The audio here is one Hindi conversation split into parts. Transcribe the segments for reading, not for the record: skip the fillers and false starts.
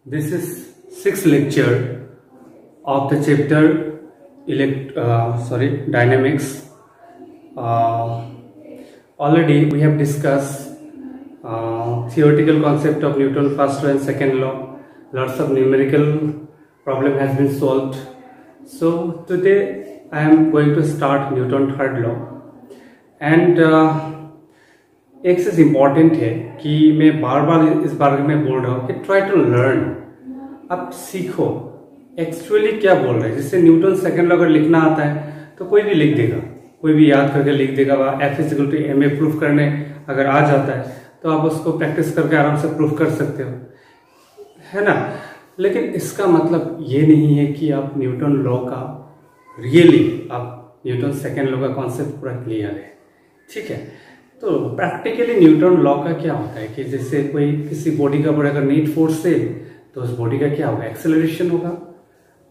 This is sixth lecture of the chapter dynamics. Already we have discussed theoretical concept of Newton's first law and second law. Lots of numerical problem has been solved. So today I am going to start Newton's third law. And एक चीज इम्पॉर्टेंट है कि मैं बार बार इस बारे में बोल रहा हूँ कि ट्राई टू लर्न, आप सीखो एक्चुअली क्या बोल रहे हैं। जैसे न्यूटन सेकंड लॉ अगर लिखना आता है तो कोई भी लिख देगा, कोई भी याद करके लिख देगा। F = ma प्रूफ करने अगर आ जाता है तो आप उसको प्रैक्टिस करके आराम से प्रूफ कर सकते हो, है ना। लेकिन इसका मतलब ये नहीं है कि आप न्यूटन लॉ का रियली आप न्यूटन सेकेंड लॉ का कॉन्सेप्ट पूरा क्लियर है, ठीक है। तो प्रैक्टिकली न्यूटन लॉ का क्या होता है कि जैसे कोई किसी बॉडी का ऊपर अगर नेट फोर्स है तो उस बॉडी का क्या होगा, एक्सेलरेशन होगा।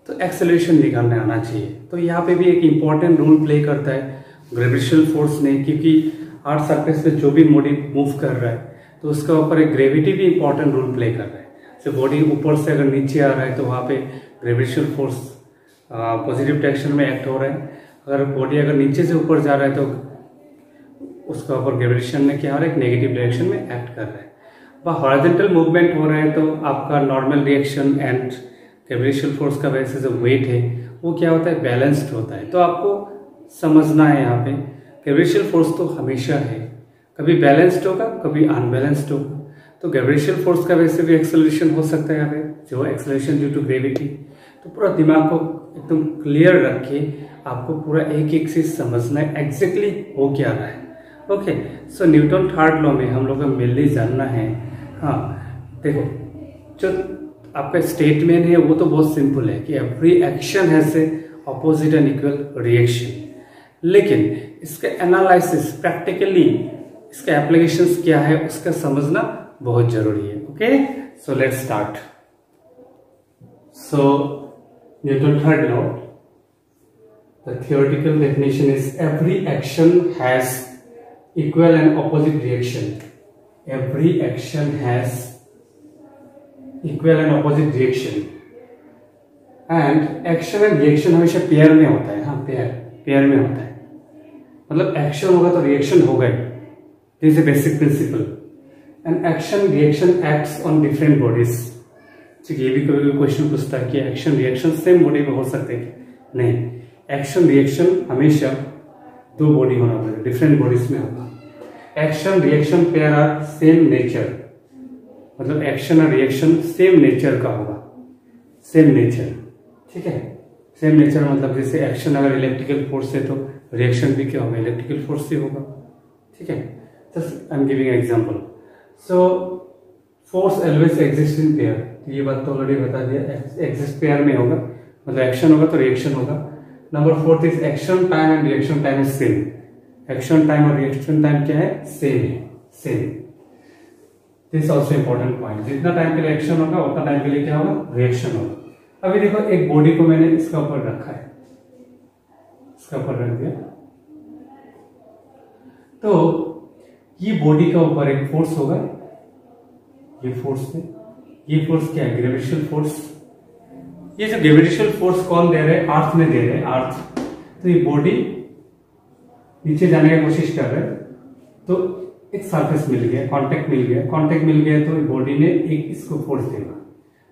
तो एक्सेलरेशन निकालने आना चाहिए। तो यहाँ पे भी एक इम्पॉर्टेंट रोल प्ले करता है ग्रेविटेशनल फोर्स ने, क्योंकि अर्थ सरफेस पे जो भी बॉडी मूव कर रहा है तो उसका ऊपर एक ग्रेविटी भी इम्पोर्टेंट रोल प्ले कर रहा है। जैसे बॉडी ऊपर से अगर नीचे आ रहा है तो वहाँ पे ग्रेविटेशनल फोर्स पॉजिटिव डायरेक्शन में एक्ट हो रहा है। अगर बॉडी अगर नीचे से ऊपर जा रहा है तो उसका ऊपर ग्रेविटेशन में क्या हो रहा है, एक नेगेटिव डायरेक्शन में एक्ट कर रहा है। वह हॉरिजॉन्टल मूवमेंट हो रहा है तो आपका normal reaction and gravitational force का वजह से जो वेट है वो क्या होता है, बैलेंस्ड होता है। तो आपको समझना है यहाँ पे ग्रेविटेशनल फोर्स तो हमेशा है, कभी बैलेंस्ड होगा कभी अनबैलेंस्ड होगा। तो ग्रेविटेशनल फोर्स का वजह से भी एक्सेलरेशन हो सकता है यहाँ पे, जो एक्सेलरेशन ड्यू टू ग्रेविटी। तो पूरा दिमाग को एकदम क्लियर रख के आपको पूरा एक एक चीज समझना है एग्जैक्टली हो क्या रहा है। ओके, सो न्यूटन थर्ड लॉ में हम लोग को मेनली जानना है, हाँ देखो जो आपका स्टेटमेंट है वो तो बहुत सिंपल है कि every action has a opposite and equal reaction. लेकिन इसका एनालिसिस प्रैक्टिकली इसका एप्लीकेशंस क्या है उसका समझना बहुत जरूरी है। Okay, so let's start. So Newton third law, the theoretical definition is every action has equal and opposite reaction. Every action has equal and opposite reaction. And action and reaction हमेशा पेयर में होता है, हाँ पेयर में होता है। मतलब एक्शन होगा तो रिएक्शन होगा ही। This is basic principle. And action reaction acts on different bodies. ठीक है, ये भी कभी क्वेश्चन पूछता है कि एक्शन रिएक्शन सेम बॉडी में हो सकते हैं? नहीं, एक्शन रिएक्शन हमेशा दो बॉडी होना पड़ेगा, डिफरेंट बॉडीज में होगा। Action reaction pair are same nature, मतलब एक्शन और रिएक्शन सेम नेचर का होगा, सेम नेचर, ठीक है। सेम नेचर मतलब जैसे एक्शन अगर इलेक्ट्रिकल फोर्स है तो रिएक्शन भी क्या होगा, इलेक्ट्रिकल फोर्स से होगा, ठीक है। Just I am giving example. So force always exist in pair, ये बात तो ऑलरेडी बता दिया, एग्जिस्ट पेयर में होगा, मतलब एक्शन होगा तो रिएक्शन होगा। Number fourth is action time and reaction time is same. Action time और रिएक्शन टाइम क्या है, सेम है, same. This also important point, जितना टाइम के लिए एक्शन होगा उतना टाइम के लिए क्या होगा, रिएक्शन होगा। अभी देखो एक बॉडी को मैंने इसका ऊपर रखा है, इसका ऊपर रख दिया, तो ये बॉडी का ऊपर एक फोर्स होगा, ये फोर्स है, ये फोर्स क्या है, ग्रेविटेशनल फोर्स। ये जो ग्रेविटेशनल फोर्स कौन दे रहे हैं, अर्थ में दे रहे हैं, अर्थ। तो ये बॉडी नीचे जाने की कोशिश कर रहे हैं तो एक सरफेस मिल गया, कांटेक्ट मिल गया, कांटेक्ट मिल गया तो बॉडी ने एक इसको फोर्स देगा।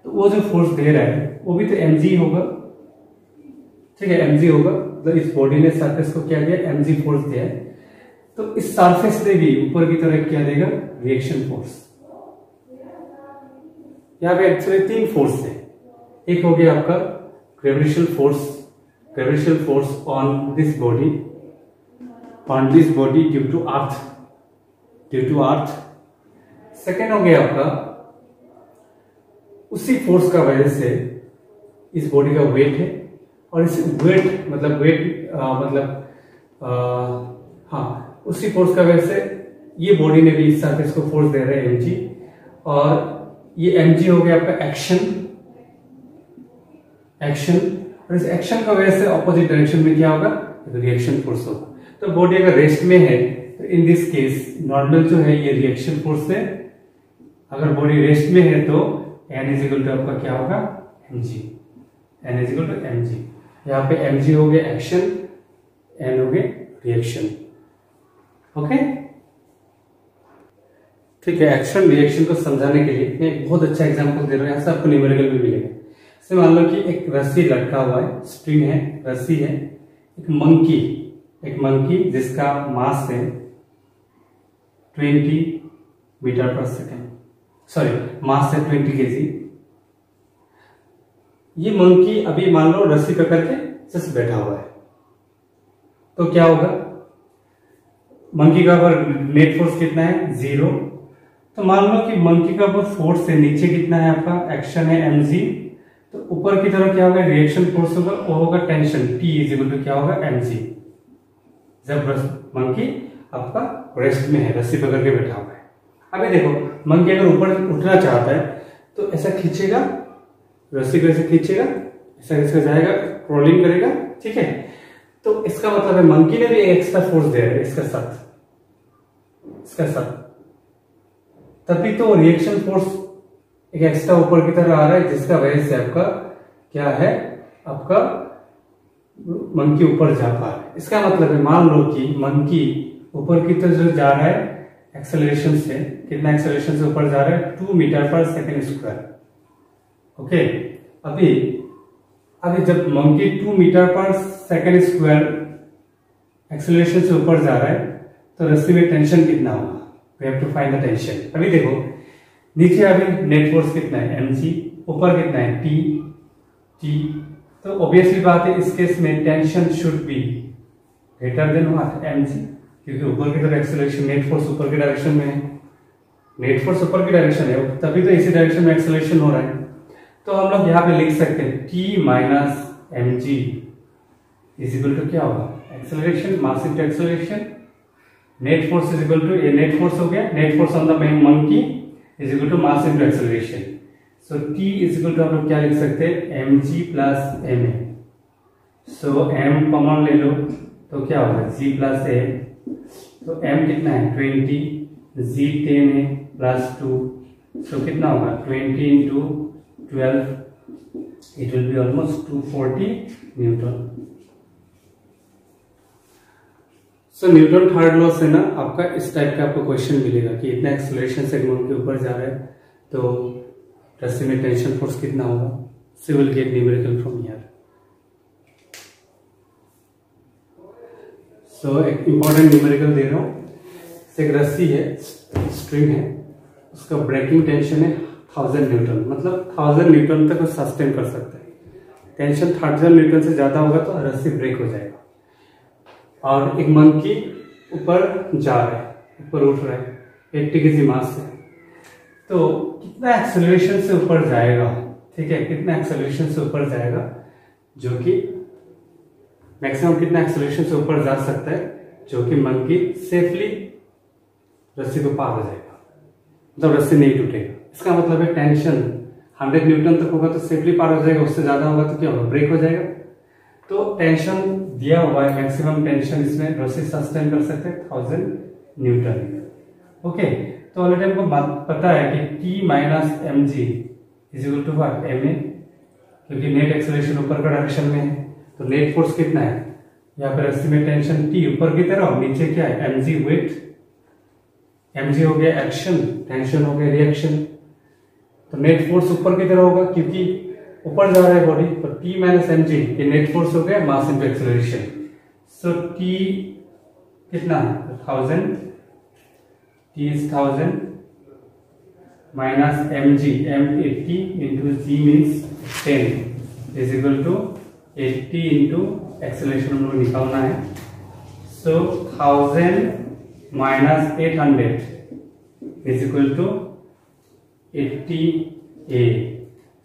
तो वो जो फोर्स दे रहा है वो भी तो mg होगा, ठीक है, mg होगा। तो इस बॉडी ने सरफेस को क्या दिया, mg फोर्स दिया है। तो इस सरफेस ने भी ऊपर की तरफ क्या देगा, रिएक्शन फोर्स। यहाँ पे एक्चुअली तीन फोर्स है। एक हो गया आपका gravitational force on this body due to earth. Second हो गया आपका उसी फोर्स का वजह से इस बॉडी का वेट है, और इस वेट हाँ उसी फोर्स का वजह से ये बॉडी ने भी इस सरफेस को फोर्स दे रहा है mg, और ये mg हो गया आपका एक्शन, और इस एक्शन का वजह से ऑपोजिट डायरेक्शन में क्या होगा, रिएक्शन फोर्स होगा। तो बॉडी अगर रेस्ट में है तो इन दिस केस नॉर्मल जो है ये रिएक्शन फोर्स है, अगर बॉडी रेस्ट में है तो एन इज इक्वल टू आपका क्या होगा mg, N is equal to mg। यहाँ पे mg हो गया एक्शन, एन हो गया रिएक्शन। ओके ठीक है। एक्शन रिएक्शन को समझाने के लिए मैं एक बहुत अच्छा एग्जांपल दे रहा हूँ, यहाँ से आपको न्यूमेरिकल भी मिलेगा। जैसे मान लो कि एक रस्सी लटका हुआ है, स्ट्रिंग है, रस्सी है, एक मंकी जिसका मास है 20 मीटर पर सेकेंड, सॉरी मास है 20 kg। ये मंकी अभी मान लो रस्सी पकड़ के जस्ट बैठा हुआ है, तो क्या होगा, मंकी का ऊपर नेट फोर्स कितना है 0। तो मान लो कि मंकी का ऊपर फोर्स है, नीचे कितना है आपका एक्शन है mg, तो ऊपर की तरफ क्या होगा रिएक्शन फोर्स होगा, वो होगा tension, T is equal to क्या होगा mg। जब मंकी आपका रेस्ट में है, रस्सी पकड़ के बैठा हुआ है। अभी देखो मंकी अगर ऊपर उठना चाहता है तो ऐसा खींचेगा, रस्सी को ऐसे खींचेगा, ऐसा ऐसा जाएगा, रोलिंग करेगा, ठीक है। तो इसका मतलब है मंकी ने भी एक एक्स्ट्रा फोर्स दे रहा है इसका साथ, तभी तो रिएक्शन फोर्स एक एक्स्ट्रा ऊपर की तरफ आ रहा है, जिसका वजह से आपका क्या है, आपका मंकी ऊपर जा पा रहा है। इसका मतलब है मान लो कि मंकी ऊपर की तरफ जा रहा है एक्सेलरेशन से, कितना एक्सेलरेशन से ऊपर जा रहा है 2 मीटर पर सेकेंड स्क्वायर। ओके अभी जब मंकी 2 मीटर पर सेकेंड स्क्वायर एक्सेलरेशन से ऊपर जा रहा है तो रस्सी में टेंशन कितना होगा, we have to find the tension. अभी देखो नीचे अभी नेट फोर्स कितना है mg, ऊपर कितना है t, तो ऑब्वियसली बात है इस केस में tension should be greater than what mg, क्योंकि ऊपर की तरफ एक्सेलरेशन, नेट फोर्स ऊपर की डायरेक्शन में है, नेट फोर्स ऊपर की डायरेक्शन है, तभी तो इसी डायरेक्शन में एक्सेलरेशन हो रहा है। तो हम लोग यहाँ पे लिख सकते हैं t minus mg is equal to क्या होगा, acceleration mass into acceleration, net force is equal to, ये नेट फोर्स हो गया, net force on the monkey is equal to mass into acceleration. So t is equal to हम लोग क्या लिख सकते हैं mg plus ma। So m common ले लो तो क्या होगा g प्लस a, तो m कितना है 20, g 10 है प्लस 2, सो कितना होगा 20 into 12, it will be almost 240 Newton. So Newton third law से ना आपका इस टाइप का आपको क्वेश्चन मिलेगा कि इतना एक्सेलरेशन से मंकी के ऊपर जा रहा है तो रस्सी में टेंशन फोर्स कितना होगा, so will get numerical from here. So एक इंपॉर्टेंट न्यूमेरिकल दे रहा हूँ। एक रस्सी है, स्ट्रिंग है, उसका ब्रेकिंग टेंशन है 1000 न्यूटन, मतलब 1000 न्यूटन तक वो सस्टेन कर सकता है। टेंशन 1000 न्यूटन से ज्यादा होगा तो रस्सी ब्रेक हो जाएगा। और एक मंकी ऊपर जा रहा है, ऊपर उठ रहा है 80 kg मास से, तो कितना एक्सेलरेशन से ऊपर जाएगा, ठीक है, कितना एक्सेलरेशन से ऊपर जाएगा, जो कि मैक्सिमम कितना एक्सेलरेशन से ऊपर जा सकता है जो कि मंकी सेफली रस्सी को पार हो जाएगा, मतलब रस्सी नहीं टूटेगा। इसका मतलब है टेंशन 100 न्यूटन तक होगा तो सेफली पार हो जाएगा, उससे ज्यादा होगा तो क्या होगा, ब्रेक हो जाएगा। तो टेंशन दिया हुआ है, मैक्सिमम टेंशन इसमें रस्सी सस्टेन कर सकते हैं 1000 न्यूटन। ओके, तो ऑलरेडी हमको पता है कि T minus mg is equal to what ma, क्योंकि नेट एक्सेलरेशन ऊपर का डायरेक्शन में है, तो नेट फोर्स कितना है, यहाँ पे रस्सी में टेंशन T ऊपर की तरफ, नीचे क्या है mg वेट, mg हो गया एक्शन, टेंशन हो गया रिएक्शन, तो नेट फोर्स ऊपर की तरफ होगा क्योंकि ऊपर जा रहा है बॉडी, तो T माइनस mg ये नेट फोर्स हो गया mass into acceleration. So T कितना 1000, T is 1000 minus mg, m 80 into g means 10 is equal to 80 into acceleration हम लोग निकालना है। So 1000 minus 800 is equal to 80a।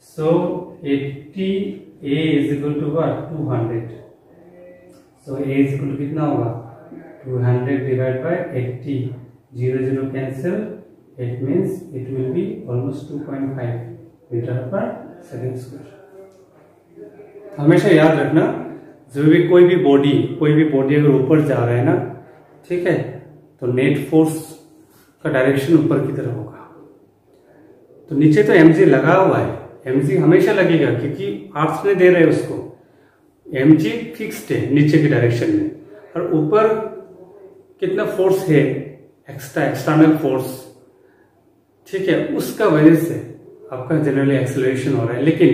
So 80a is equal to what 200. So a is equal to कितना होगा 200 divided by 80, 0 0 cancel, it means it will be almost 2.5 metre पर सेकेंड स्क्वायर। हमेशा याद रखना जो भी कोई भी बॉडी अगर ऊपर जा रहा है ना, ठीक है, तो नेट फोर्स का डायरेक्शन ऊपर की तरफ होगा। तो नीचे तो mg लगा हुआ है, mg हमेशा लगेगा क्योंकि आर्ट्स ने दे रहे हैं उसको, mg फिक्स्ड है नीचे की डायरेक्शन में, और ऊपर कितना फोर्स है, एक्सटर्नल फोर्स, ठीक है, उसका वजह से आपका जनरली एक्सेलरेशन हो रहा है। लेकिन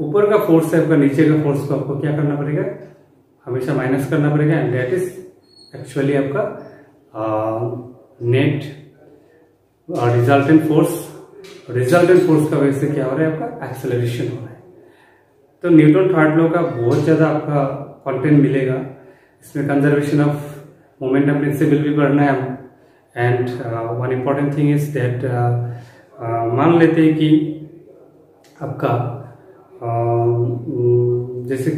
ऊपर का फोर्स है आपका, नीचे का फोर्स को आपको क्या करना पड़ेगा, हमेशा माइनस करना पड़ेगा, एंड दैट इज एक्चुअली आपका net resultant force. Resultant force का वजह से क्या हो रहा है, आपका एक्सेलरेशन हो रहा है। तो न्यूटन थर्ड लॉ का बहुत ज्यादा आपका कंटेंट मिलेगा इसमें। कंजर्वेशन ऑफ मोमेंटम प्रिंसिपल भी पढ़ना है हम, and one important thing is that मान लेते हैं कि आपका जैसे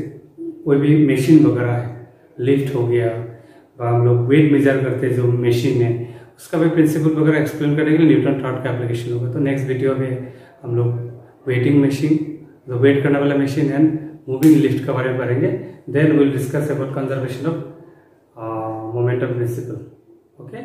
कोई भी मशीन वगैरह है, लिफ्ट हो गया, हम लोग वेट मेजर करते हैं जो मशीन है, उसका भी प्रिंसिपल वगैरह एक्सप्लेन करने के लिए न्यूटन थर्ड का एप्लीकेशन होगा। तो नेक्स्ट वीडियो में हम लोग वेटिंग मशीन, जो वेट करने वाला मशीन एंड मूविंग लिफ्ट के बारे में पढ़ेंगे। Then will discuss about conservation of momentum principle. Okay.